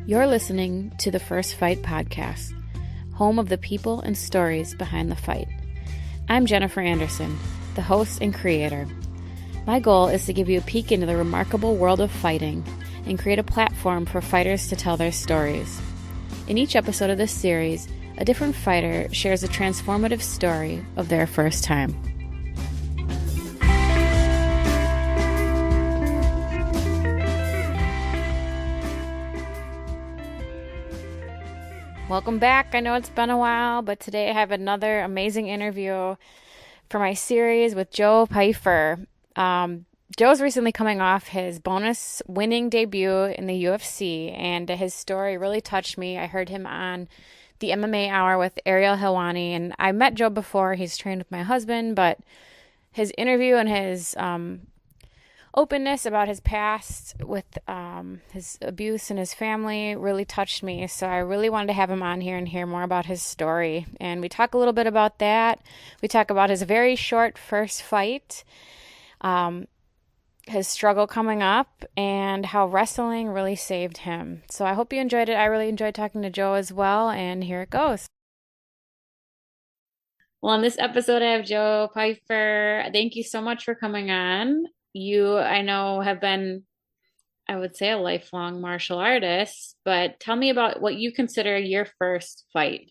You're listening to the First Fight podcast, home of the people and stories behind the fight. I'm Jennifer Anderson, the host and creator. My goal is to give you a peek into the remarkable world of fighting and create a platform for fighters to tell their stories. In each episode of this series, a different fighter shares a transformative story of their first time. Welcome back. I know it's been a while, but today I have another amazing interview for my series with Joe Pyfer. Joe's recently coming off his bonus winning debut in the UFC, and his story really touched me. I heard him on the MMA Hour with Ariel Helwani, and I met Joe before. He's trained with my husband, but his interview and his openness about his past with his abuse in his family really touched me. So I really wanted to have him on here and hear more about his story. And we talk a little bit about that. We talk about his very short first fight, his struggle coming up, and how wrestling really saved him. So I hope you enjoyed it. I really enjoyed talking to Joe as well. And here it goes. Well, in this episode, I have Joe Pyfer. Thank you so much for coming on. You, I know, have been, I would say, a lifelong martial artist, but tell me about what you consider your first fight.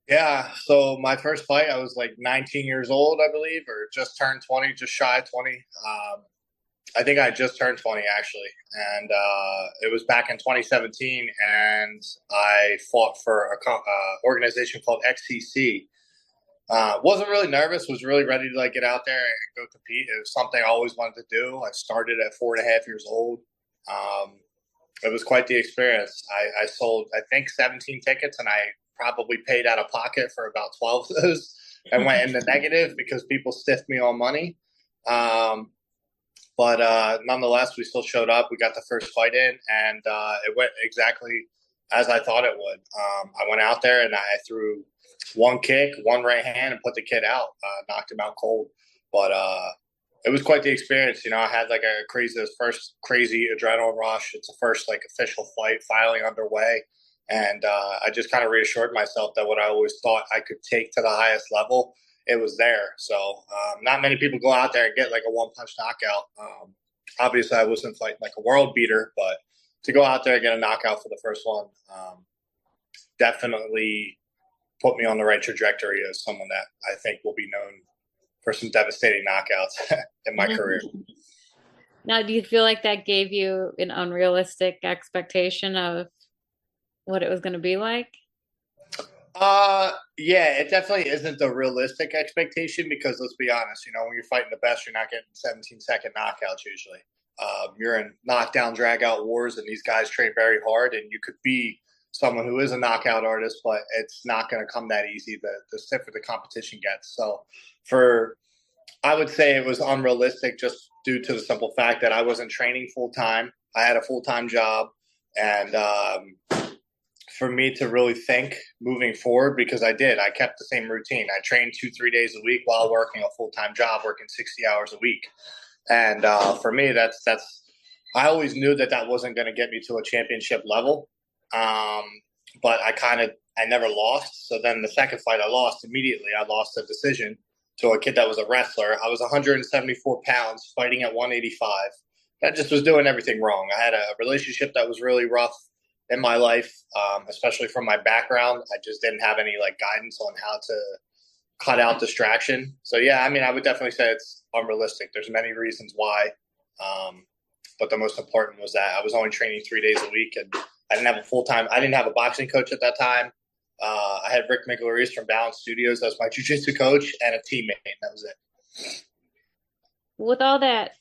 Yeah, so my first fight, I was like 19 years old, I believe, or just turned 20, just shy of 20. I think I just turned 20, actually, and it was back in 2017, and I fought for an organization called XCC. Wasn't really nervous, was really ready to get out there and go compete. It was something I always wanted to do. I started at 4.5 years old. It was quite the experience. I sold, I think, 17 tickets, and I probably paid out of pocket for about 12 of those and went in the negative because people stiffed me on money. But nonetheless, we still showed up. We got the first fight in, and it went exactly as I thought it would. I went out there and I threw one kick, one right hand, and put the kid out, knocked him out cold. But it was quite the experience. You know, I had first crazy adrenaline rush. It's the first official fight filing underway. And I just kind of reassured myself that what I always thought I could take to the highest level, it was there. So not many people go out there and get a one-punch knockout. Obviously, I wasn't fighting a world beater, but to go out there and get a knockout for the first one definitely put me on the right trajectory as someone that I think will be known for some devastating knockouts in my career. Now, do you feel like that gave you an unrealistic expectation of what it was going to be like? Yeah, it definitely isn't a realistic expectation because let's be honest, when you're fighting the best, you're not getting 17-second knockouts usually. You're in knockdown, drag-out wars, and these guys train very hard, and you could be someone who is a knockout artist, but it's not going to come that easy the stiffer the competition gets. So I would say it was unrealistic just due to the simple fact that I wasn't training full-time. I had a full-time job, and for me to really think moving forward, because I kept the same routine. I trained 2-3 days a week while working a full-time job, working 60 hours a week. And for me, that's I always knew that wasn't going to get me to a championship level. But I never lost. So then the second fight I lost immediately. I lost a decision to a kid that was a wrestler. I was 174 pounds fighting at 185. That just was doing everything wrong. I had a relationship that was really rough in my life, especially from my background. I just didn't have any guidance on how to cut out distraction. So yeah, I would definitely say it's unrealistic. There's many reasons why. But the most important was that I was only training 3 days a week, and I didn't have a boxing coach at that time. I had Rick Miguelariz from Balance Studios as my jiu-jitsu coach and a teammate. That was it. With all that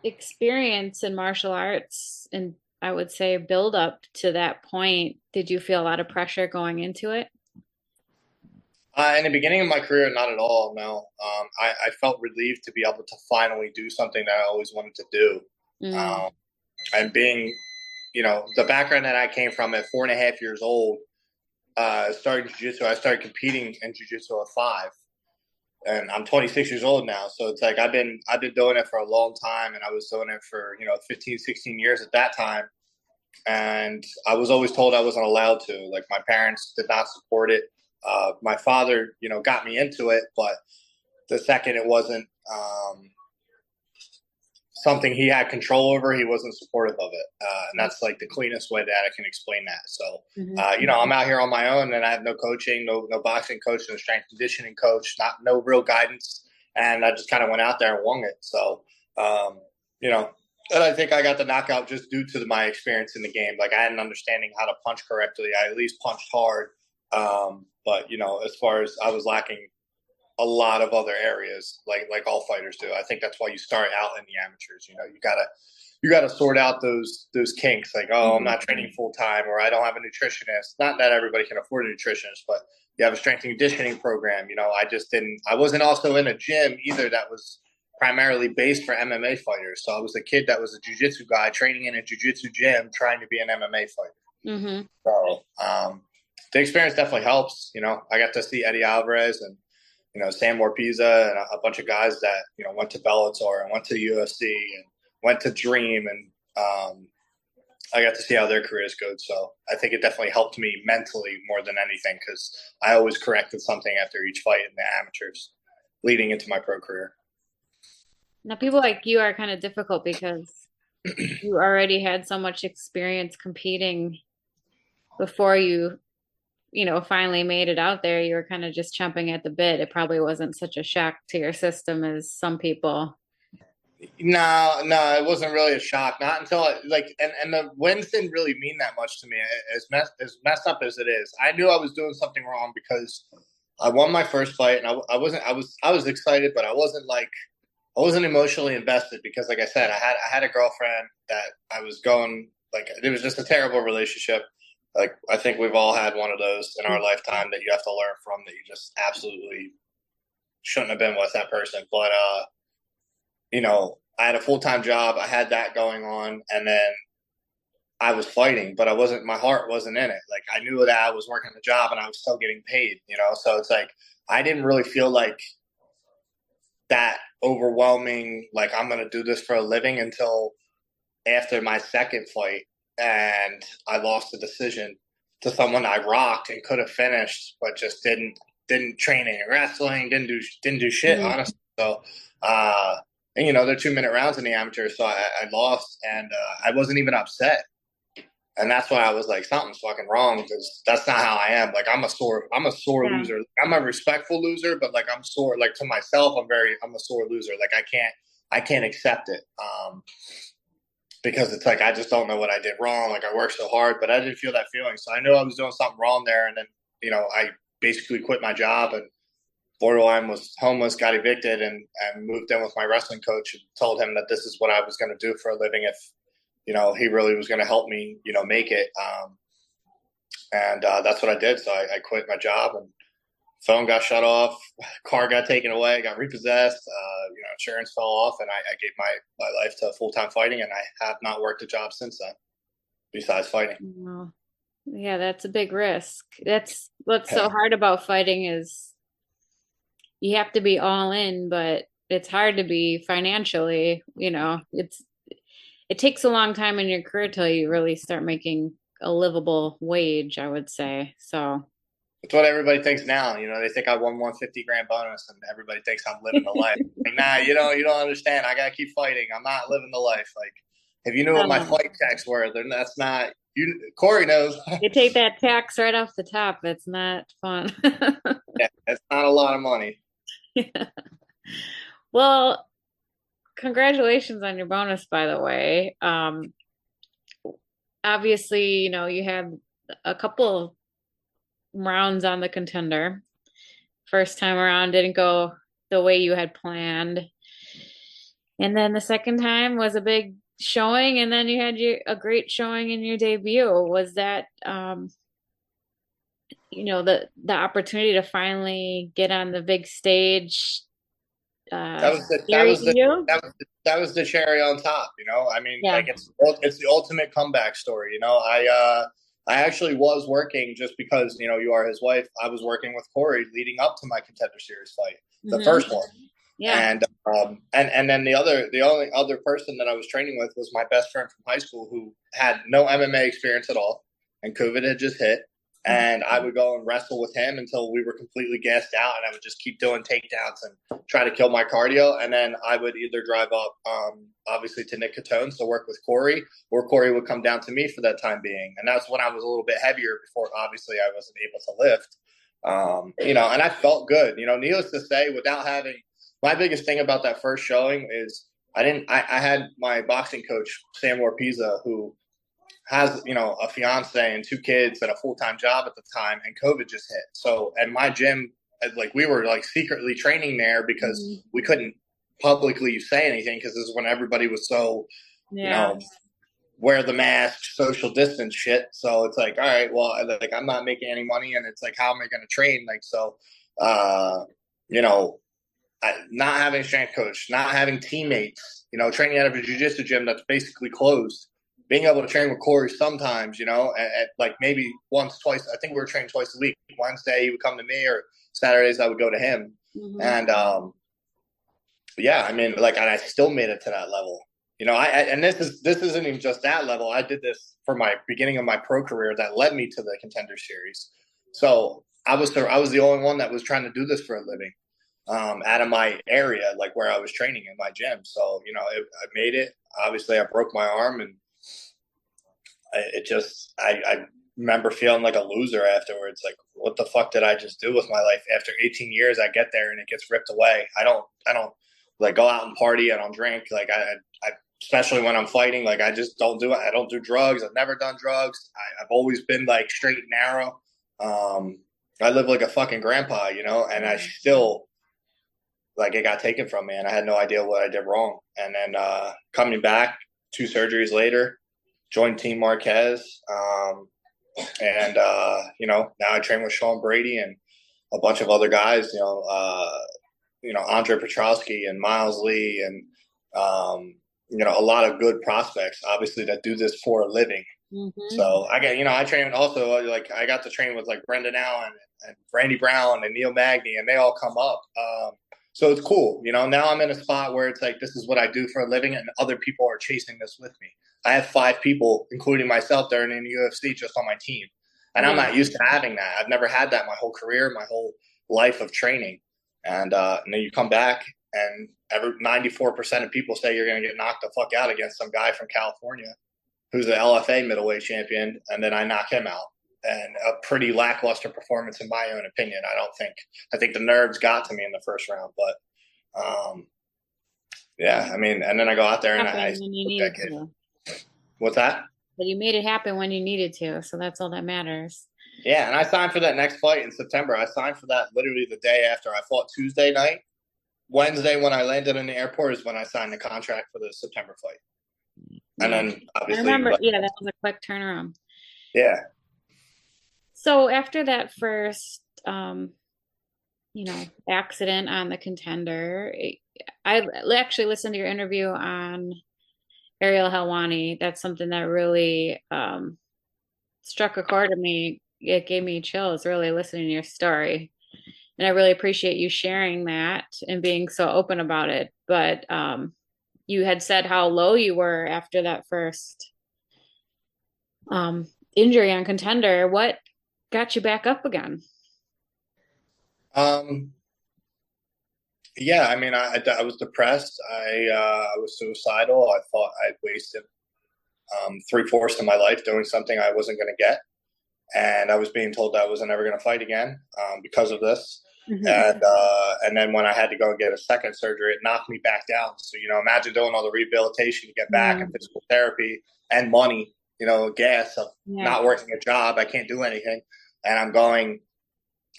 experience in martial arts, and I would say build up to that point, did you feel a lot of pressure going into it? In the beginning of my career, not at all, no. I felt relieved to be able to finally do something that I always wanted to do. And being the background that I came from at 4.5 years old, starting jiu-jitsu, I started competing in jiu-jitsu at 5. And I'm 26 years old now. So it's I've been doing it for a long time, and I was doing it for, 15, 16 years at that time. and I was always told I wasn't allowed to. Like my parents did not support it. My father, got me into it, but the second it wasn't something he had control over, he wasn't supportive of it. And that's like the cleanest way that I can explain that. So, Mhm. I'm out here on my own, and I have no coaching, no boxing coach, no strength conditioning coach, no real guidance. And I just kind of went out there and wung it. So, um, you know, and I think I got the knockout just due to my experience in the game. Like I had an understanding how to punch correctly. I at least punched hard. But as far as I was lacking a lot of other areas, like all fighters do. I think that's why you start out in the amateurs. You gotta sort out those kinks. Like, oh, I'm not training full time, or I don't have a nutritionist. Not that everybody can afford a nutritionist, but you have a strength and conditioning program. I just didn't. I wasn't also in a gym either that was primarily based for MMA fighters. So I was a kid that was a jiu-jitsu guy training in a jiu-jitsu gym, trying to be an MMA fighter. Mhm. So the experience definitely helps. I got to see Eddie Alvarez and Sam Warpisa and a bunch of guys that, went to Bellator and went to UFC and went to Dream. And I got to see how their careers go. So I think it definitely helped me mentally more than anything because I always corrected something after each fight in the amateurs leading into my pro career. Now, people like you are kind of difficult because you already had so much experience competing before you finally made it out there. You were kind of just chomping at the bit. It probably wasn't such a shock to your system as some people. No, no, it wasn't really a shock. Not until and the wins didn't really mean that much to me. As messed up as it is, I knew I was doing something wrong because I won my first fight, and I was excited, but I wasn't emotionally invested because, like I said, I had a girlfriend that I was going like it was just a terrible relationship. Like I think we've all had one of those in our lifetime that you have to learn from that you just absolutely shouldn't have been with that person. But I had a full time job. I had that going on, and then I was fighting, but I wasn't. My heart wasn't in it. Like I knew that I was working the job, and I was still getting paid. So it's like I didn't really feel like that overwhelming. Like I'm going to do this for a living until after my second fight, and I lost the decision to someone I rocked and could have finished, but just didn't train any wrestling, didn't do shit Mhm. honestly. So. And they're 2 minute rounds in the amateur, so I lost, and I wasn't even upset, and that's why I was like, something's fucking wrong because that's not how I am. Like I'm a sore Yeah. loser. I'm a respectful loser, but like I'm sore. Like to myself, I'm a sore loser. Like I can't accept it because it's like I just don't know what I did wrong. Like I worked so hard, but I didn't feel that feeling, so I knew I was doing something wrong there, and then I basically quit my job and borderline was homeless, got evicted, and moved in with my wrestling coach and told him that this is what I was going to do for a living if, he really was going to help me, make it. And that's what I did. So I quit my job and phone got shut off, car got taken away, got repossessed, insurance fell off, and I gave my life to full-time fighting, and I have not worked a job since then besides fighting. Well, yeah, that's a big risk. That's what's so hard about fighting is you have to be all in, but it's hard to be financially, it takes a long time in your career till you really start making a livable wage, I would say. So, It's what everybody thinks now. They think I won 150 grand bonus, and everybody thinks I'm living the life. Like, nah, you don't understand. I gotta keep fighting. I'm not living the life. Like, if you knew what my no, fight checks were, then that's not you. Corey knows. they take that tax right off the top. It's not fun. Yeah, that's not a lot of money. Well, congratulations on your bonus, by the way. Obviously, you had a couple rounds on the contender. First time around didn't go the way you had planned. And then the second time was a big showing, and then you had a great showing in your debut. Was that the opportunity to finally get on the big stage That was the that scary was to the you? that was the cherry on top. I mean, Yeah. like it's the ultimate comeback story. I actually was working just because you are his wife. I was working with Corey leading up to my contender series fight, the Hmm. first one. Yeah. And then the only other person that I was training with was my best friend from high school who had no MMA experience at all, and COVID had just hit. And I would go and wrestle with him until we were completely gassed out, and I would just keep doing takedowns and try to kill my cardio. And then I would either drive up, obviously, to Nick Catone's to work with Corey, or Corey would come down to me for that time being. And that's when I was a little bit heavier before, obviously, I wasn't able to lift. And I felt good. Needless to say, without having my biggest thing about that first showing is I had my boxing coach, Sam Warpisa, who has, a fiance and two kids and a full-time job at the time, and COVID just hit. So, and my gym, like we were like secretly training there because we couldn't publicly say anything because this is when everybody was so, Yeah. wear the mask, social distance shit. So it's like, all right, well, like I'm not making any money, and it's like, how am I going to train? Like, so, you know, not having a strength coach, not having teammates, training out of a jiu-jitsu gym that's basically closed, being able to train with Corey sometimes, at like maybe once, twice. I think we were training twice a week. Wednesday he would come to me, or Saturdays I would go to him. And yeah, I mean, like, and I still made it to that level. And this isn't even just that level. I did this for my beginning of my pro career that led me to the Contender Series. So I was the only one that was trying to do this for a living, out of my area, like where I was training in my gym. So I made it. Obviously, I broke my arm, and I remember feeling like a loser afterwards. Like, what the fuck did I just do with my life? After 18 years, I get there and it gets ripped away. I don't like go out and party. I don't drink. Like I especially when I'm fighting, like I just don't do it. I don't do drugs. I've never done drugs. I've always been like straight and narrow. I live like a fucking grandpa, and I still, like, it got taken from me, and I had no idea what I did wrong. And then coming back 2 surgeries later, joined Team Marquez, and now I train with Sean Brady and a bunch of other guys. Andre Petrowski and Miles Lee, and a lot of good prospects, obviously, that do this for a living. So I train also, like I got to train with like Brendan Allen and Randy Brown and Neil Magny, and they all come up. So it's cool. Now I'm in a spot where it's like, this is what I do for a living, and other people are chasing this with me. I have 5 people, including myself, that are in the UFC just on my team. And I'm not used to having that. I've never had that my whole career, my whole life of training. And then you come back, and 94% of people say you're going to get knocked the fuck out against some guy from California who's an LFA middleweight champion, and then I knock him out. And a pretty lackluster performance, in my own opinion. I think the nerves got to me in the first round, but yeah, I mean, and then I go out there and I When you that needed kid. to. What's that? But you made it happen when you needed to, so that's all that matters. Yeah, and I signed for that next fight in September. I signed for that literally the day after I fought Tuesday night. Wednesday, when I landed in the airport, is when I signed the contract for the September fight. And Yeah. then I obviously, remember, like, yeah, that was a quick turnaround. yeah. So after that first, accident on the Contender, I actually listened to your interview on Ariel Helwani. That's something that really struck a chord in me. It gave me chills really listening to your story. And I really appreciate you sharing that and being so open about it. But you had said how low you were after that first injury on Contender. What got you back up again? Um, yeah, I mean, I was depressed. I was suicidal. I thought I'd wasted 3/4 of my life doing something I wasn't going to get. And I was being told that I wasn't ever going to fight again because of this. And then when I had to go and get a second surgery, it knocked me back down. So imagine doing all the rehabilitation to get back, and physical therapy and money, gas of not working a job. I can't do anything, and I'm going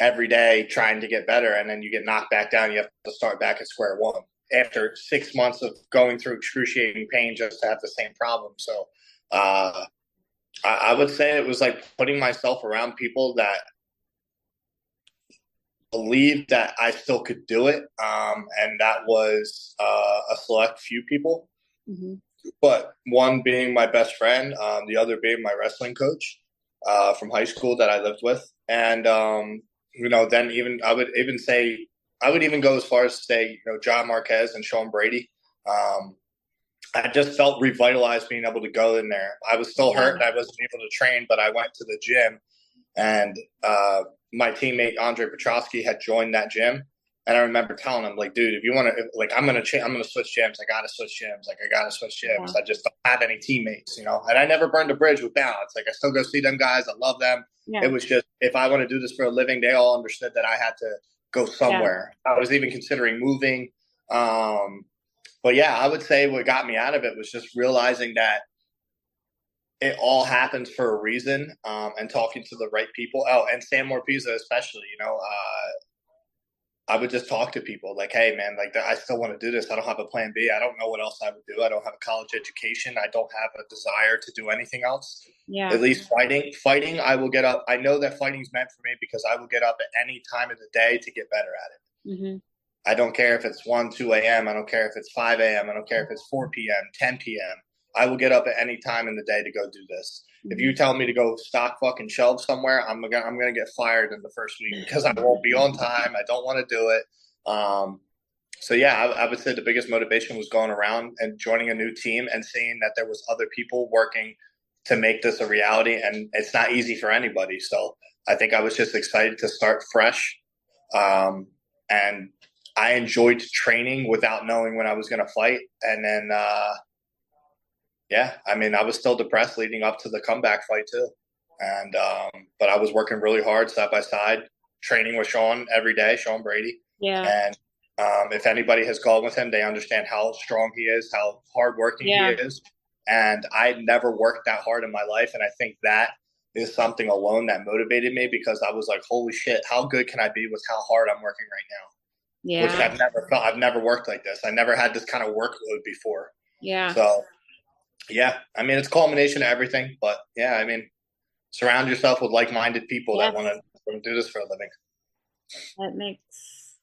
every day trying to get better, and then you get knocked back down. You have to start back at square one after 6 months of going through excruciating pain just to have the same problem. So I would say it was like putting myself around people that believed that I still could do it. And that was a select few people. But one being my best friend, the other being my wrestling coach from high school that I lived with. And, then even I would even say I would even go as far as to say, John Marquez and Sean Brady. Um, I just felt revitalized being able to go in there. I was still Yeah. hurt and I wasn't able to train, but I went to the gym and my teammate Andre Petrosky had joined that gym. And I remember telling him, like, dude, if you want to, like, I'm gonna switch gyms. I gotta switch gyms. Like, I gotta switch Yeah. gyms. I just don't have any teammates, And I never burned a bridge with balance. Like, I still go see them guys. I love them. It Yeah. was just if I want to do this for a living, they all understood that I had to go Yeah. somewhere. I was even considering moving. But yeah, I would say what got me out of it was just realizing that it all happens for a reason, and talking to the right people. Oh, and Sam Morpizza especially, I would just talk to people like, hey, man, like I still want to do this. I don't have a plan B. I don't know what else I would do. I don't have a college education. I don't have a desire to do anything else. Yeah. At least fighting, I will get up. I know that fighting's meant for me because I will get up at any time of the day to get better at it. Hmm. I don't care if it's 1, 2 a.m. I don't care if it's 5 a.m. I don't care if it's 4 p.m., 10 p.m. I will get up at any time in the day to go do this. If you tell me to go stock fucking shelves somewhere, I'm gonna get fired in the first week because I won't be on time. I don't want to do it. So yeah, I would say the biggest motivation was going around and joining a new team and seeing that there was other people working to make this a reality, and it's not easy for anybody. So I think I was just excited to start fresh, and I enjoyed training without knowing when I was going to fight, and then. Yeah, I mean, I was still depressed leading up to the comeback fight too, and but I was working really hard side by side, training with Sean every day, Sean Brady, Yeah. and if anybody has gone with him, they understand how strong he is, how hardworking he Yeah. is, and I never worked that hard in my life, and I think that is something alone that motivated me because I was like, holy shit, how good can I be with how hard I'm working right now? Which Yeah. I've never felt. I've never worked like this. I never had this kind of workload before. Yeah. So yeah, I mean, it's a culmination of everything, but yeah, I mean, surround yourself with like-minded people that Yes. want to do this for a living. That makes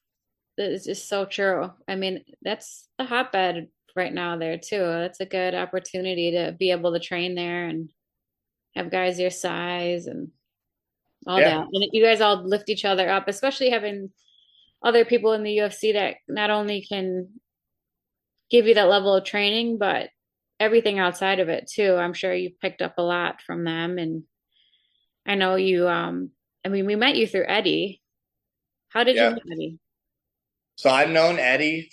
that is just so true. I mean, that's a hotbed right now there too. That's a good opportunity to be able to train there and have guys your size and all Yeah, that. And you guys all lift each other up, especially having other people in the UFC that not only can give you that level of training, but everything outside of it too. I'm sure you picked up a lot from them. And I know you, I mean, we met you through Eddie. How did you yeah. meet Eddie? So I've known Eddie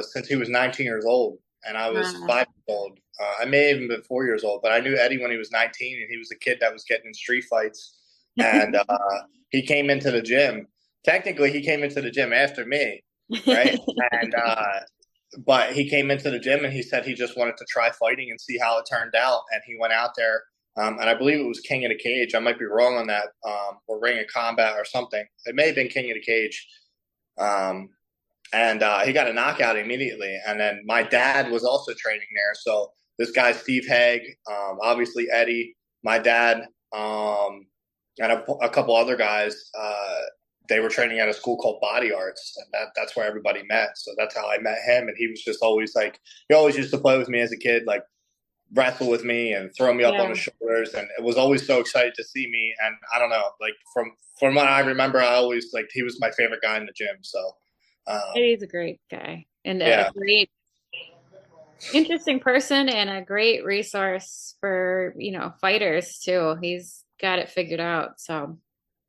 since he was 19 years old, and I was Uh, 5 years old. I may have even been 4 years old, but I knew Eddie when he was 19, and he was a kid that was getting in street fights. And he came into the gym. Technically, he came into the gym after me, right? And but he came into the gym and he said he just wanted to try fighting and see how it turned out. And he went out there, and I believe it was King of the Cage. I might be wrong on that, or Ring of Combat or something. It may have been King of the Cage. Um, and he got a knockout immediately. And then my dad was also training there. So this guy, Steve Haig, obviously Eddie, my dad, and a couple other guys, they were training at a school called Body Arts, and that's where everybody met. So that's how I met him. And he was just always like, he always used to play with me as a kid, like wrestle with me and throw me up on yeah, his shoulders, and it was always so excited to see me. And I don't know, like from what I remember, I always like he was my favorite guy in the gym. So Eddie's a great guy and a yeah, great, interesting person and a great resource for, fighters too. He's got it figured out. So,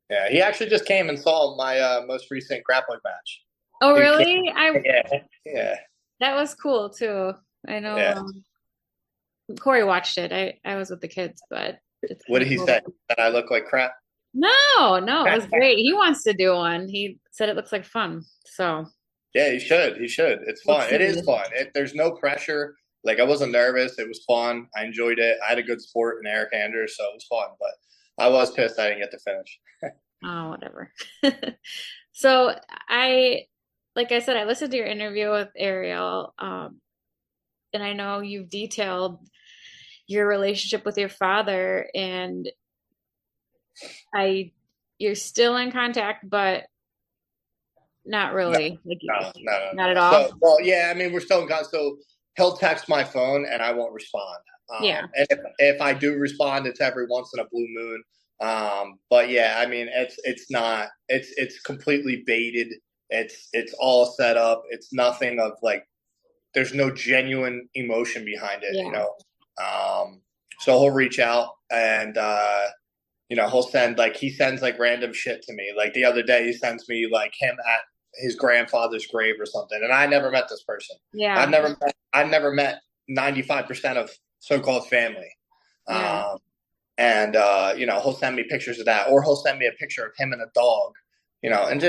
yeah, he actually just came and saw my most recent grappling match. oh, He came, really? yeah, yeah, That was cool too. I know, yeah. Corey watched it. I was with the kids, but it's What kind did of he cool. say? That I look like crap? No, no, it was great. He wants to do one. He said it looks like fun. So Yeah, he should. He should. It's we'll fun. It is see. fun. There's no pressure. Like I wasn't nervous. It was fun. I enjoyed it. I had a good sport in Eric Anders, so it was fun. But I was pissed I didn't get to finish. Oh, whatever. So like I said, I listened to your interview with Ariel, and I know you've detailed your relationship with your father, and I, you're still in contact, but not No, really, like no. not at all. So, well, yeah, I mean, we're still in contact. So he'll text my phone and I won't respond. Yeah, And if I do respond, it's every once in a blue moon. But yeah, I mean, it's not, it's completely baited. It's all set up. It's nothing of like there's no genuine emotion behind it, you Yeah. know. So he'll reach out and he'll send like he sends like random shit to me. Like the other day, he sends me like him at his grandfather's grave or something, and I never met this person. Yeah. I've never met 95% of so-called family. Yeah. Um, and he'll send me pictures of that, or he'll send me a picture of him and a dog, and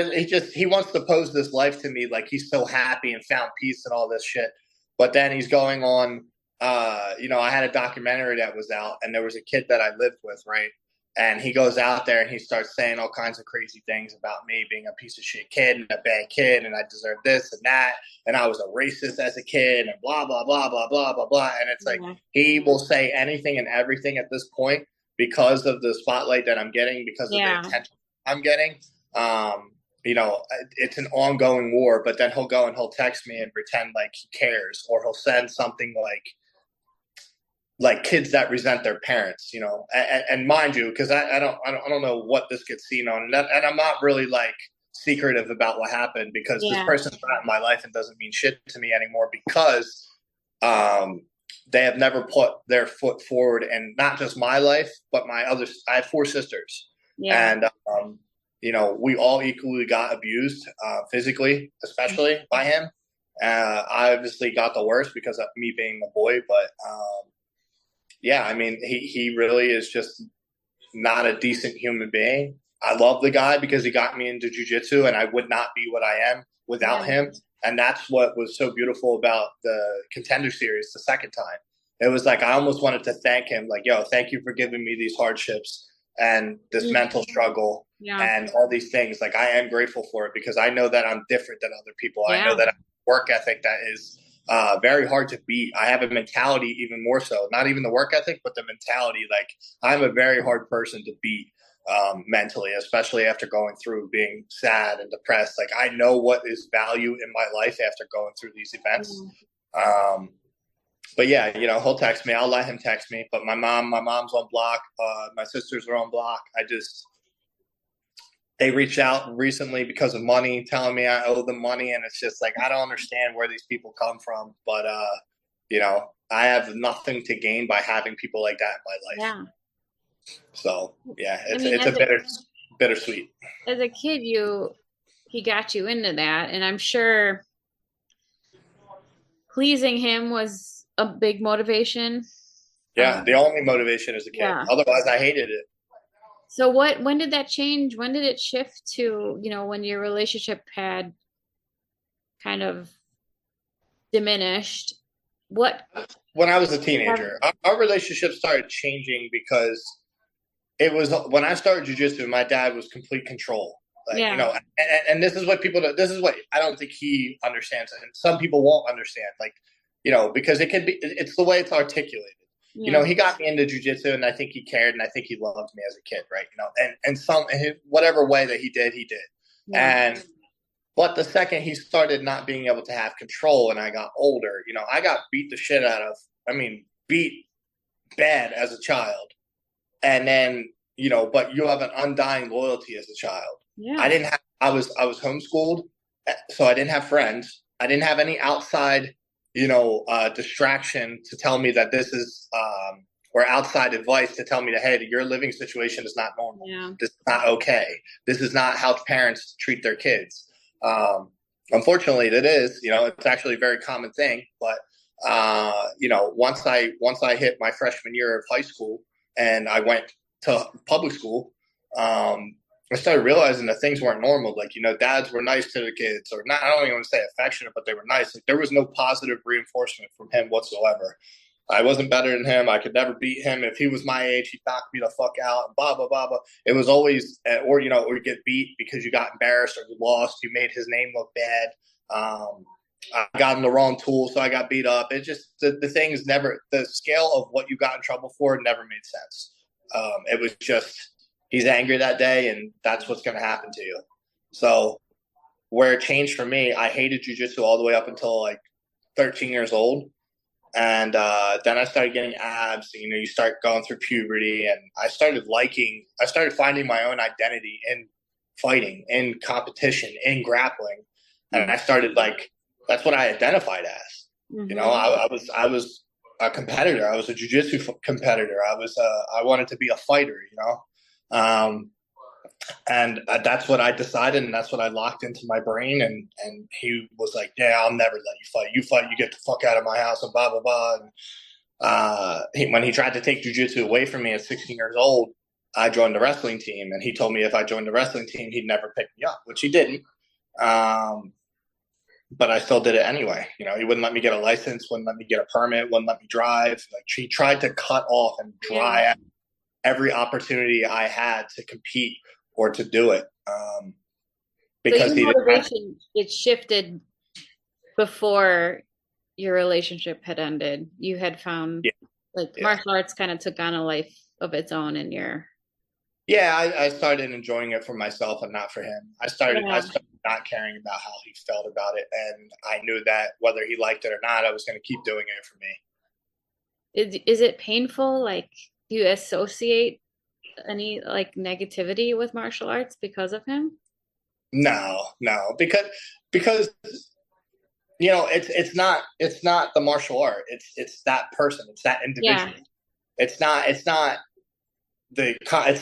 he wants to pose this life to me like he's so happy and found peace and all this shit. But then he's going on. I had a documentary that was out, and there was a kid that I lived with, right? And he goes out there and he starts saying all kinds of crazy things about me being a piece of shit kid and a bad kid, and I deserve this and that, and I was a racist as a kid, and blah blah blah blah blah blah blah. And it's like Yeah. he will say anything and everything at this point because of the spotlight that I'm getting, because of the Yeah. attention I'm getting. It's an ongoing war, but then he'll go and he'll text me and pretend like he cares, or he'll send something like kids that resent their parents, and mind you, because I don't know what this gets seen on, and I'm not really like secretive about what happened, because this Yeah. person's not in my life and doesn't mean shit to me anymore, because um, they have never put their foot forward in not just my life, but I have 4 sisters, Yeah. and we all equally got abused, physically, especially by him. I obviously got the worst because of me being a boy, but yeah, I mean, he really is just not a decent human being. I love the guy because he got me into jujitsu, and I would not be what I am without Yeah. him. And that's what was so beautiful about the Contender Series the second time. It was like I almost wanted to thank him, like, yo, thank you for giving me these hardships and this Mm. mental struggle Yeah. and all these things. Like, I am grateful for it because I know that I'm different than other people. I know Yeah. that I have work ethic that is very hard to beat. I have a mentality even more so, not even the work ethic, but the mentality. Like, I'm a very hard person to beat, mentally, especially after going through being sad and depressed. Like, I know what is value in my life after going through these events. Yeah. But yeah, he'll text me. I'll let him text me. But my mom's on block. My sisters are on block. They reached out recently because of money, telling me I owe them money, and it's just like I don't understand where these people come from. But I have nothing to gain by having people like that in my life. Yeah. So yeah, I it's mean, it's a bittersweet. as a kid, he got you into that, and I'm sure pleasing him was a big motivation. Yeah, the only motivation as a kid. Yeah. Otherwise, I hated it. So when did that change? When did it shift to, when your relationship had kind of diminished? What? When I was a teenager, our relationship started changing because it was when I started jujitsu. My dad was complete control. Like, Yeah. and this is what this is what I don't think he understands, and some people won't understand. Like, because it's the way it's articulated. Yeah. He got me into jujitsu, and I think he cared, and I think he loved me as a kid, right? And whatever way that he did, he did. Yeah. And but the second he started not being able to have control, and I got older, I got beat the shit out of. I mean, beat bad as a child, and then but you have an undying loyalty as a child. I Yeah. didn't have. I was homeschooled, so I didn't have friends. I didn't have any outside, distraction to tell me that this is or outside advice to tell me that, hey, your living situation is not normal. Yeah. This is not okay. This is not how parents treat their kids. Unfortunately, it is. It's actually a very common thing. But once I hit my freshman year of high school and I went to public school, I started realizing that things weren't normal. Like, dads were nice to the kids, or not. I don't even want to say affectionate, but they were nice. Like, there was no positive reinforcement from him whatsoever. I wasn't better than him. I could never beat him. If he was my age, he'd knock me the fuck out. And blah blah blah blah. It was always, or you get beat because you got embarrassed or you lost. You made his name look bad. I got him the wrong tool, so I got beat up. It just the thing is never the scale of what you got in trouble for never made sense. It was just he's angry that day, and that's what's going to happen to you. So where it changed for me, I hated jujitsu all the way up until like 13 years old. And then I started getting abs. You start going through puberty, and I started finding my own identity in fighting, in competition, in grappling. and I started like that's what I identified as. You know, Mm-hmm. I was a competitor. I was a jujitsu competitor. I wanted to be a fighter. You know, and that's what I decided, and that's what I locked into my brain. And he was like, "Yeah, I'll never let you fight. You fight, you get the fuck out of my house," and blah blah blah. And when he tried to take jujitsu away from me at 16 years old, I joined the wrestling team, and he told me if I joined the wrestling team, he'd never pick me up, which he didn't. Um, but I still did it anyway. You know, he wouldn't let me get a license, wouldn't let me get a permit, wouldn't let me drive. Like he tried to cut off and Yeah. dry out every opportunity I had to compete or to do it. So Because your he didn't have, motivation, it shifted before your relationship had ended. You had found yeah, like yeah. martial arts kind of took on a life of its own in your Yeah, I started enjoying it for myself and not for him. I yeah. started not caring about how he felt about it, and I knew that whether he liked it or not, I was going to keep doing it for me. Is it painful? Like, do you associate any like negativity with martial arts because of him? No, no, because you know it's not the martial art. It's that person. It's that Yeah. individual. It's not it's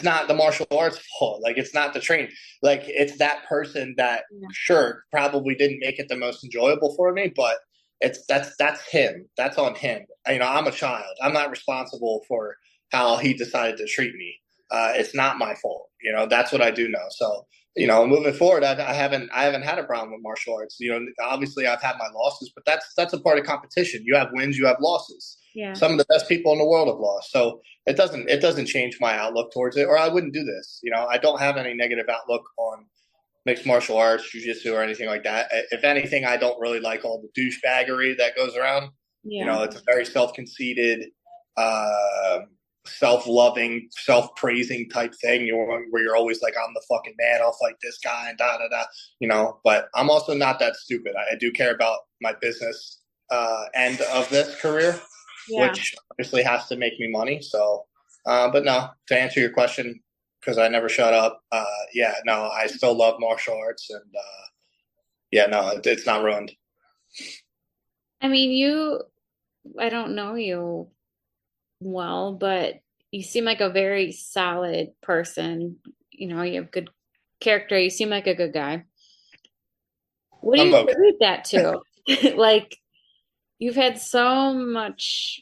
not the martial arts fault. Like it's not the training. Like it's that person that Yeah. sure probably didn't make it the most enjoyable for me, but that's him. That's on him. You know, I'm a child. I'm not responsible for how he decided to treat me. It's not my fault. You know, that's what I do know. So you know, moving forward, I haven't had a problem with martial arts. You know, obviously I've had my losses, but that's a part of competition. You have wins, you have losses. Yeah. Some of the best people in the world have lost. So it doesn't change my outlook towards it, or I wouldn't do this. You know, I don't have any negative outlook on mixed martial arts, jujitsu, or anything like that. If anything, I don't really like all the douchebaggery that goes around. You Yeah. know, it's a very self-conceited, uh, self-loving, self-praising type thing. Where you're always like, "I'm the fucking man. I'll fight this guy," and da da da. You know, but I'm also not that stupid. I do care about my business end of this career, Yeah. which obviously has to make me money. So, but no, to answer your question, because I never shut up. Yeah, no, I still love martial arts, and yeah, no, it's not ruined. I mean, I don't know you well, but you seem like a very solid person. You know, you have good character. You seem like a good guy. What do I'm you okay. attribute that to? Like, you've had so much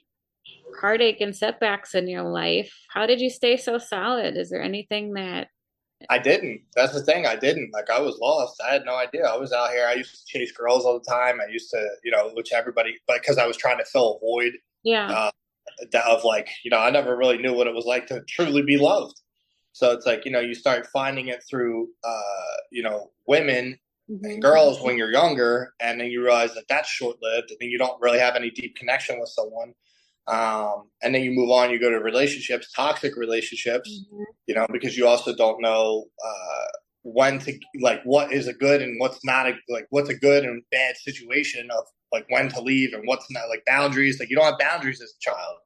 heartache and setbacks in your life. How did you stay so solid? Is there anything that, I didn't. That's the thing. I didn't. Like I was lost. I had no idea. I was out here. I used to chase girls all the time. I used to, you know, which everybody, but because I was trying to fill a void yeah, uh, of like, you know, I never really knew what it was like to truly be loved. So it's like, you know, you start finding it through, you know, women and hmm girls when you're younger, and then you realize that that's short lived, and then you don't really have any deep connection with someone. And then you move on, you go to relationships, toxic relationships, hmm you know, because you also don't know when to like what is a good and what's not a like what's a good and bad situation of like when to leave and what's not like boundaries. Like you don't have boundaries as a child.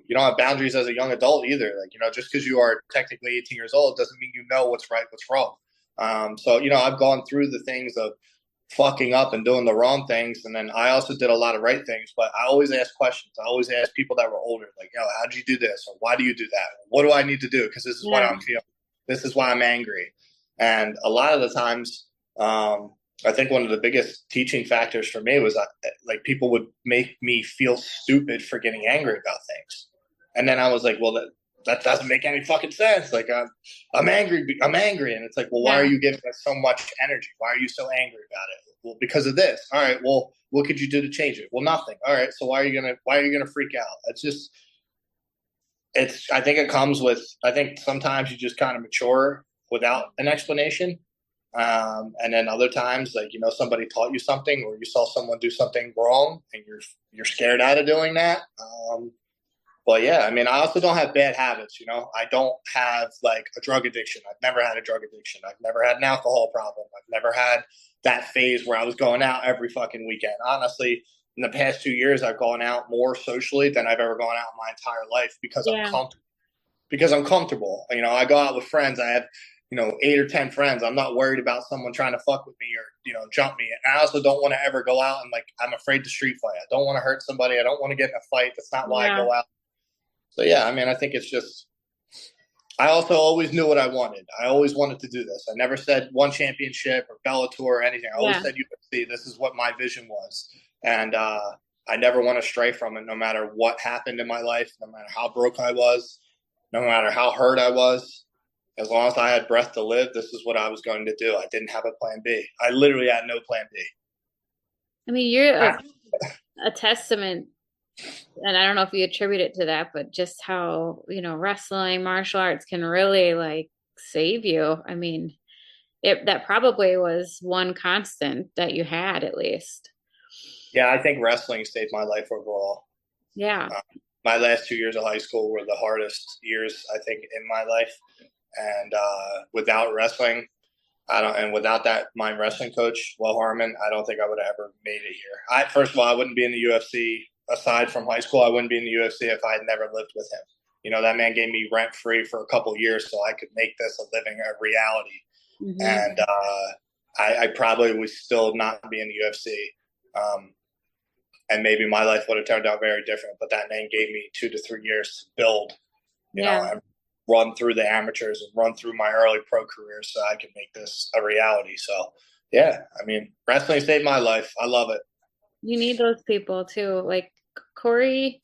You don't have boundaries as a young adult either. Like, you know, just because you are technically 18 years old doesn't mean you know what's right, what's wrong. So, you know, I've gone through the things of fucking up and doing the wrong things. And then I also did a lot of right things, but I always ask questions. I always ask people that were older, like, yo, how did you do this? Or why do you do that? What do I need to do? Because this is what yeah, I'm feeling. This is why I'm angry. And a lot of the times, I think one of the biggest teaching factors for me was that, like people would make me feel stupid for getting angry about things. And then I was like, well, that doesn't make any fucking sense. Like I'm angry. I'm angry. And it's like, well, why are yeah, you giving us so much energy? Why are you so angry about it? Well, because of this. All right. Well, what could you do to change it? Well, nothing. All right. So why are you gonna freak out? I think it comes with, I think sometimes you just kind of mature without an explanation. And then other times, like, you know, somebody taught you something or you saw someone do something wrong and you're scared out of doing that. But yeah, I mean, I also don't have bad habits. You know, I don't have like a drug addiction. I've never had a drug addiction. I've never had an alcohol problem. I've never had that phase where I was going out every fucking weekend. Honestly, in the past 2 years, I've gone out more socially than I've ever gone out in my entire life because yeah, I'm comfortable. You know, I go out with friends. I have, eight or 10 friends. I'm not worried about someone trying to fuck with me or, jump me. And I also don't want to ever go out and like, I'm afraid to street fight. I don't want to hurt somebody. I don't want to get in a fight. That's not why I Yeah. go out. So yeah, I mean, I think it's just, I also always knew what I wanted. I always wanted to do this. I never said one championship or Bellator or anything. I always Yeah. said UFC. This is what my vision was. And I never want to stray from it, no matter what happened in my life, no matter how broke I was, no matter how hurt I was. As long as I had breath to live, this is what I was going to do. I didn't have a plan B. I literally had no plan B. I mean, you're a testament, and I don't know if you attribute it to that, but just how, wrestling, martial arts can really like save you. I mean, that probably was one constant that you had at least. Yeah, I think wrestling saved my life overall. Yeah. Uh, my last 2 years of high school were the hardest years, I think, in my life. And without wrestling, I don't, and without that, my wrestling coach, Will Harmon, I don't think I would have ever made it here. First of all, I wouldn't be in the UFC aside from high school. I wouldn't be in the UFC if I had never lived with him. That man gave me rent free for a couple years so I could make this a living, a reality. Hmm. And I probably would still not be in the UFC. Um, and maybe my life would have turned out very different. But that man gave me 2 to 3 years to build, Yeah. and run through the amateurs and run through my early pro career so I could make this a reality. So, yeah, I mean, wrestling saved my life. I love it. You need those people too. Like Corey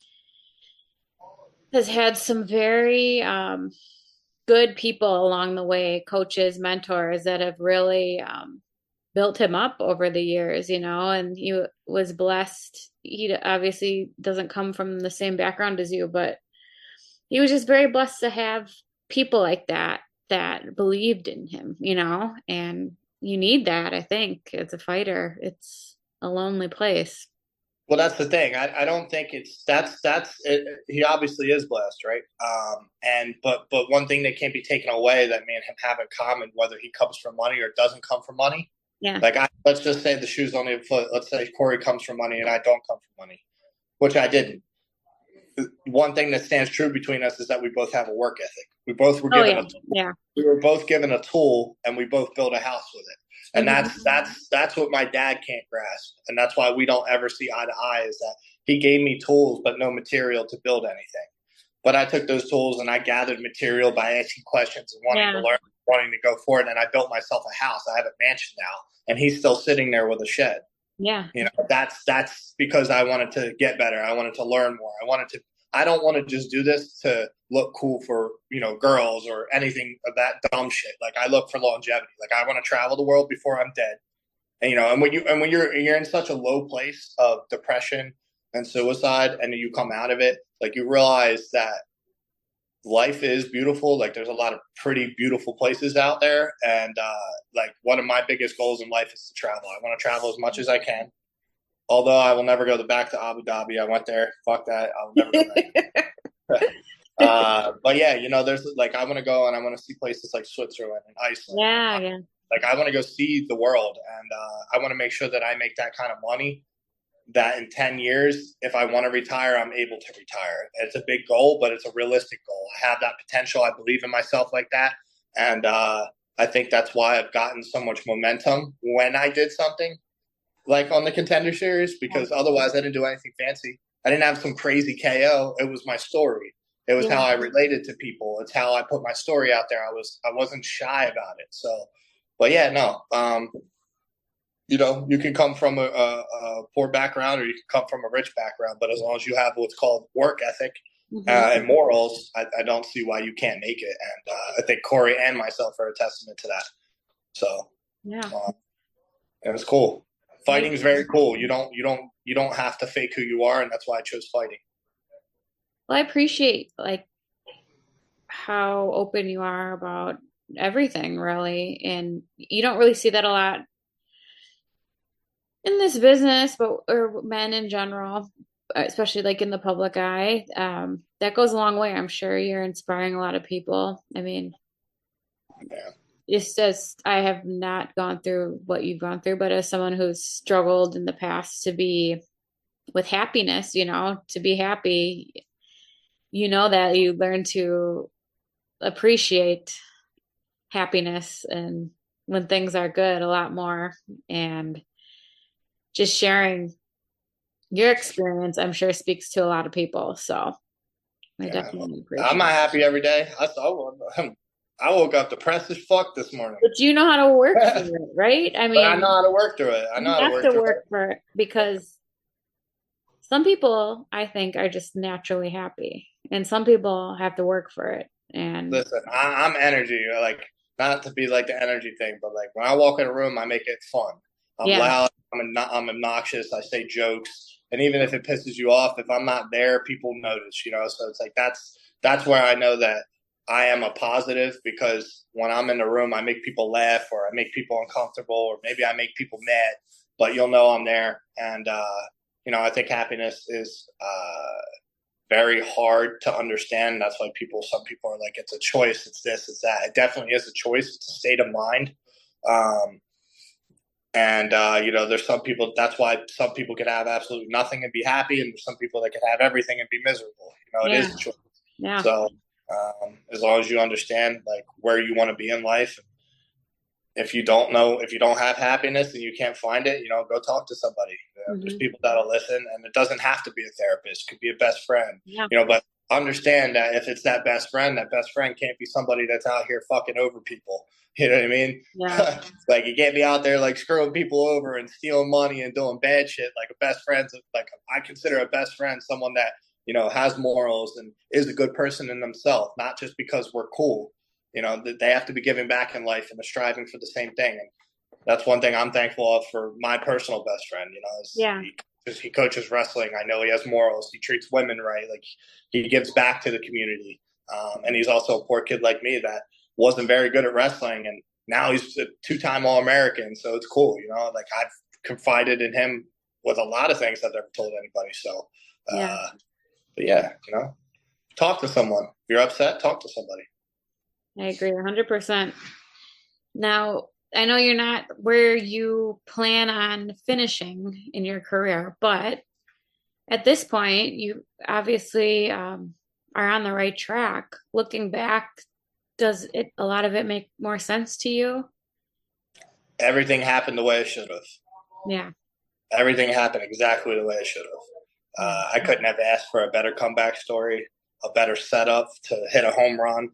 has had some very good people along the way, coaches, mentors that have really built him up over the years, and he was blessed. He obviously doesn't come from the same background as you, but he was just very blessed to have people like that believed in him, and you need that, I think, as a fighter. It's a lonely place. Well, that's the thing. I don't think it's that's it, he obviously is blessed, right? And but one thing that can't be taken away that me and him have in common, whether he comes from money or doesn't come from money, Yeah. like let's just say the shoes on the foot. Let's say Corey comes from money and I don't come from money, which I didn't. One thing that stands true between us is that we both have a work ethic. We both were Oh given yeah. a Yeah. we were both given a tool and we both built a house with it. And Hmm. that's what my dad can't grasp. And that's why we don't ever see eye to eye is that he gave me tools but no material to build anything. But I took those tools and I gathered material by asking questions and wanting to Yeah. learn, wanting to go for it. And I built myself a house. I have a mansion now. And he's still sitting there with a shed. Yeah. That's because I wanted to get better. I wanted to learn more. I don't want to just do this to look cool for, girls or anything of that dumb shit. Like I look for longevity. Like I want to travel the world before I'm dead. And when you're in such a low place of depression and suicide and you come out of it, like you realize that life is beautiful. Like there's a lot of pretty beautiful places out there. And like one of my biggest goals in life is to travel. I want to travel as much as I can. Although I will never go back to Abu Dhabi. I went there. Fuck that. I'll never go back. But yeah, there's like I want to go and I want to see places like Switzerland and Iceland. Yeah. Yeah. Like I want to go see the world, and I want to make sure that I make that kind of money. That in 10 years, if I want to retire, I'm able to retire. It's a big goal, but it's a realistic goal. I have that potential. I believe in myself like that, and I think that's why I've gotten so much momentum when I did something like on the Contender Series, because otherwise I didn't do anything fancy. I didn't have some crazy KO. It was my story. It was how Yeah. I related to people. It's how I put my story out there. I wasn't shy about it. So, but yeah, no. You can come from a poor background or you can come from a rich background, but as long as you have what's called work ethic Hmm. and morals, I don't see why you can't make it. And I think Corey and myself are a testament to that. So, Yeah. uh, it was cool. Hey, Fighting is very cool. You don't have to fake who you are, and that's why I chose fighting. well, I appreciate like how open you are about everything, really. And you don't really see that a lot in this business, but or men in general, especially like in the public eye. That goes a long way. I'm sure you're inspiring a lot of people. I mean, Yeah. it's just I have not gone through what you've gone through, but as someone who's struggled in the past to be with happiness, to be happy, that you learn to appreciate happiness and when things are good a lot more. And just sharing your experience, I'm sure speaks to a lot of people. So I Yeah, definitely I'm appreciate not it. happy every day. I woke up depressed as fuck this morning, But you know how to work but through it, right? I I know mean, how to work through it. I know you how to have work to through work it. for it because some people, I think, are just naturally happy, and some people have to work for it. And Listen, I'm energy. Like, not to be like the energy thing, but like when I walk in a room, I make it fun. I'm yeah, loud. I'm obnoxious. I say jokes, and even if it pisses you off, if I'm not there, people notice. So it's like that's where I know that I am a positive because when I'm in the room, I make people laugh, or I make people uncomfortable, or maybe I make people mad. But you'll know I'm there, and I think happiness is very hard to understand. That's why some people are like, it's a choice. It's this, it's that. It definitely is a choice. It's a state of mind. Um, and there's some people, that's why some people can have absolutely nothing and be happy. And there's some people that can have everything and be miserable. It yeah, is a choice. yeah. So, as long as you understand like where you want to be in life, if you don't have happiness and you can't find it, go talk to somebody. There's Hmm. people that'll listen, and it doesn't have to be a therapist. It could be a best friend, Yeah, but understand that if it's that best friend can't be somebody that's out here fucking over people. You know what I mean? yeah, Like, you can't be out there like screwing people over and stealing money and doing bad shit. Like, a best friend's like, I consider a best friend someone that, has morals and is a good person in themselves, not just because we're cool. They have to be giving back in life and they're striving for the same thing. And that's one thing I'm thankful of for my personal best friend. Is yeah, he coaches wrestling. I know he has morals. He treats women right. Like, he gives back to the community. And he's also a poor kid like me that wasn't very good at wrestling, and now he's a two-time All-American. So it's cool. Like, I've confided in him with a lot of things I've never told anybody. So, yeah. but yeah, talk to someone. If you're upset, talk to somebody. I agree 100%. Now, I know you're not where you plan on finishing in your career, but at this point, you obviously are on the right track. Looking back, does it a lot of it make more sense to you? Everything happened the way it should have. Yeah, Everything happened exactly the way it should have. yeah, I couldn't have asked for a better comeback story, a better setup to hit a home run.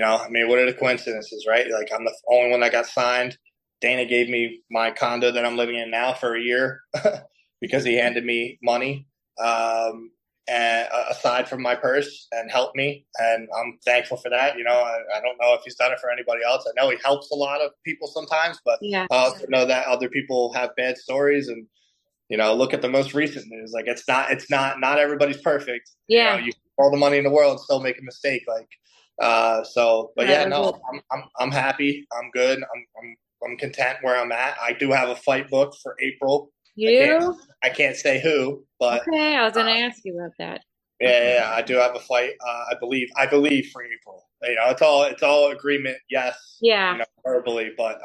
I mean, what are the coincidences, right? Like, I'm the only one that got signed. Dana gave me my condo that I'm living in now for a year because he handed me money. And aside from my purse, and helped me, and I'm thankful for that. I don't know if he's done it for anybody else. I know he helps a lot of people sometimes, but yeah, I also know that other people have bad stories, and look at the most recent news. Like, not everybody's perfect. yeah. You all the money in the world and still make a mistake. Like, but That yeah, was no, it. I'm happy. I'm good. I'm content where I'm at. I do have a fight booked for April. I You can't do? I can't say who, but Okay, I was gonna ask you about that. Okay. yeah, I do have a fight. I believe for April. It's all agreement. Yes, Yeah, verbally, but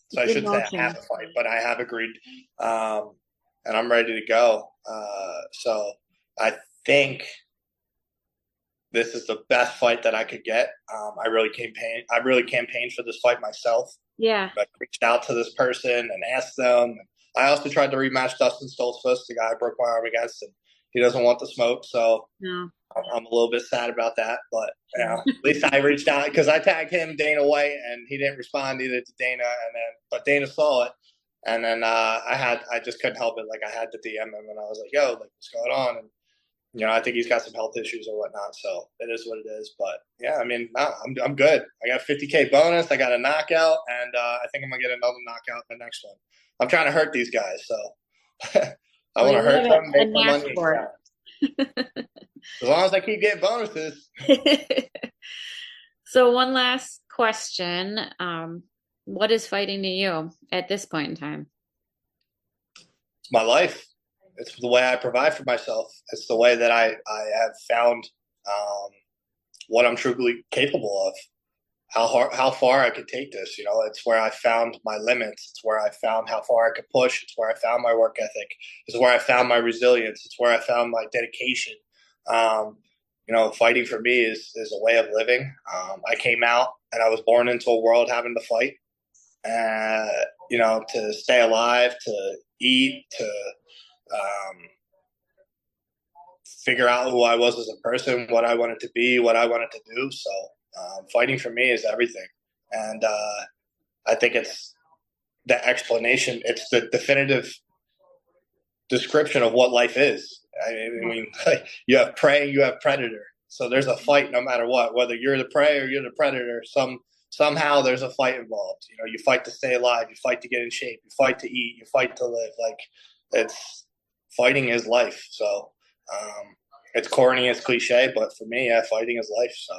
so I in shouldn't say I have motion. a fight, but I have agreed, um, and I'm ready to go. So I think this is the best fight that I could get. I really campaigned for this fight myself. Yeah. I reached out to this person and asked them. I also tried to rematch Dustin Stoltzfus, the guy I broke my arm against, and he doesn't want the smoke. So No. I'm a little bit sad about that. But Sure. at least I reached out because I tagged him, Dana White, and he didn't respond either to Dana. But Dana saw it, and then I just couldn't help it. Like, I had to DM him, and I was like, "Yo, like, what's going on?" And I think he's got some health issues or whatnot. So it is what it is. But yeah, I mean, no, I'm good. I got a 50K bonus. I got a knockout, and I think I'm gonna get another knockout in the next one. I'm trying to hurt these guys, so I Well, want to you hurt have them, a make my knack money. for Yeah. As long as I keep getting bonuses, it. So one last question. What is fighting to you at this point in time? it's my life. It's the way I provide for myself. It's the way that I have found um, what I'm truly capable of. How far I could take this. It's where I found my limits. It's where I found how far I could push. It's where I found my work ethic. It's where I found my resilience. It's where I found my dedication. Fighting for me is a way of living. I came out and I was born into a world having to fight, to stay alive, to eat, to um, figure out who I was as a person, what I wanted to be, what I wanted to do. So fighting for me is everything. And I think it's the explanation, it's the definitive description of what life is. I mean, like, you have prey, you have predator. So there's a fight no matter what, whether you're the prey or you're the predator. Somehow there's a fight involved. You fight to stay alive, you fight to get in shape, you fight to eat, you fight to live. Like, it's fighting is life. So it's corny, it's cliche, but for me, yeah, fighting is life. So,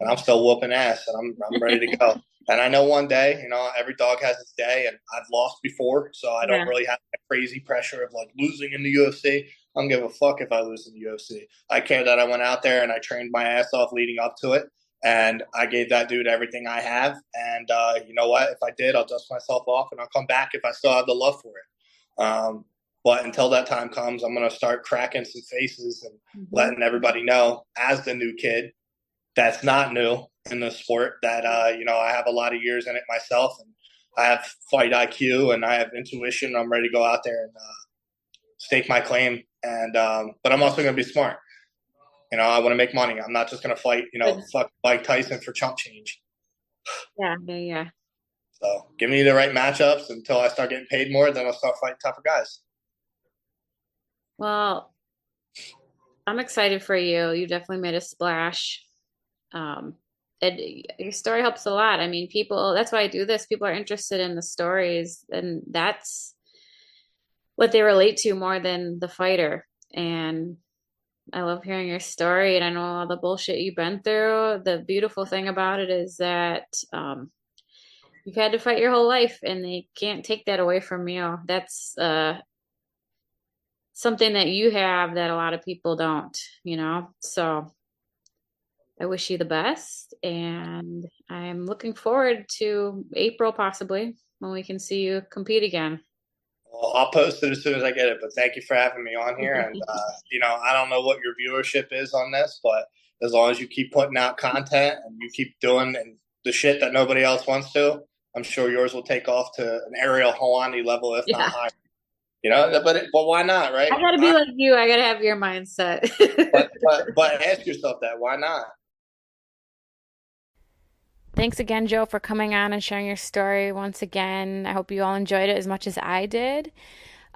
and I'm still whooping ass, and I'm ready to go. And I know one day, every dog has its day, and I've lost before, so I don't really have that crazy pressure of like losing in the UFC. I don't give a fuck if I lose in the UFC. I care that I went out there and I trained my ass off leading up to it, and I gave that dude everything I have. And you know what? If I did, I'll dust myself off, and I'll come back if I still have the love for it. But until that time comes, I'm going to start cracking some faces and letting everybody know, as the new kid that's not new in the sport, that I have a lot of years in it myself, and I have fight IQ and I have intuition. I'm ready to go out there and stake my claim. And but I'm also going to be smart. I want to make money. I'm not just going to fight, fuck Mike Tyson for chump change. Yeah. So give me the right matchups until I start getting paid more. Then I'll start fighting tougher guys. Well, I'm excited for you. You definitely made a splash. Your story helps a lot. I mean, that's why I do this. People are interested in the stories, and that's what they relate to more than the fighter. And I love hearing your story, and I know all the bullshit you've been through. The beautiful thing about it is that you've had to fight your whole life, and they can't take that away from you. That's something that you have that a lot of people don't, So I wish you the best, and I'm looking forward to April possibly when we can see you compete again. Well, I'll post it as soon as I get it, but thank you for having me on here. And, I don't know what your viewership is on this, but as long as you keep putting out content and you keep doing the shit that nobody else wants to, I'm sure yours will take off to an Ariel Helwani level, if not higher. But why not, right? I gotta be like you. I gotta have your mindset. but ask yourself that. Why not? Thanks again, Joe, for coming on and sharing your story once again. I hope you all enjoyed it as much as I did.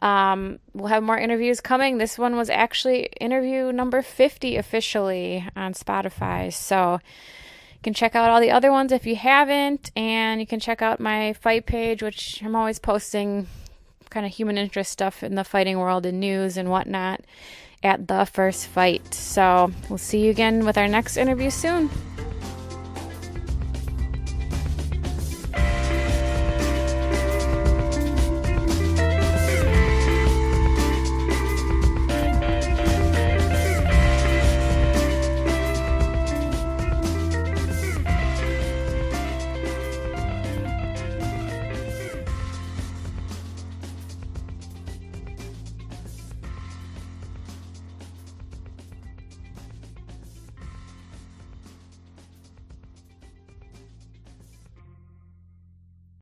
We'll have more interviews coming. This one was actually interview number 50 officially on Spotify. So you can check out all the other ones if you haven't. And you can check out my fight page, which I'm always posting kind of human interest stuff in the fighting world and news and whatnot at The First Fight. So we'll see you again with our next interview soon.